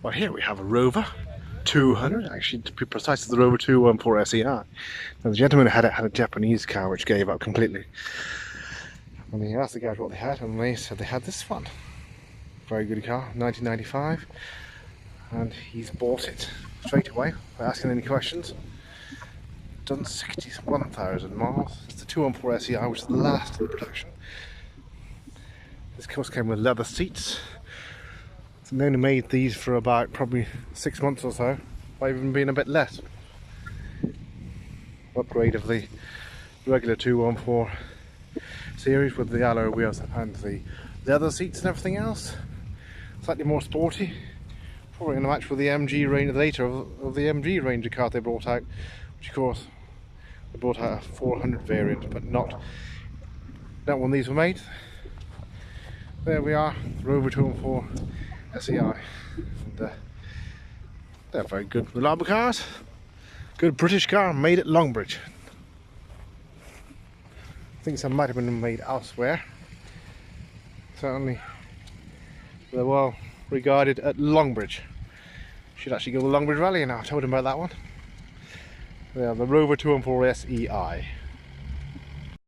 Well, here we have a Rover 200, actually to be precise, it's the Rover 214 SEI. Now the gentleman had a Japanese car which gave up completely. And he asked the guys what they had, and they said they had this one. Very good car, 1995, and he's bought it straight away without asking any questions. Done 61,000 miles. It's the 214 SEI, which is the last in production. This course came with leather seats. They only made these for about probably 6 months or so, or even been a bit less. Upgrade of the regular 214 series with the alloy wheels and the leather seats and everything else. Slightly more sporty, probably in a match with the MG Ranger later of the MG Ranger car they brought out, which of course they brought out a 400 variant, but not when these were made. There we are, Rover 214 SEI, and they're very good, reliable cars. Good British car made at Longbridge. I think some might have been made elsewhere. Certainly they're well regarded at Longbridge. Should actually go to the Longbridge Rally now. I told him about that one. Yeah, the Rover 214 SEI.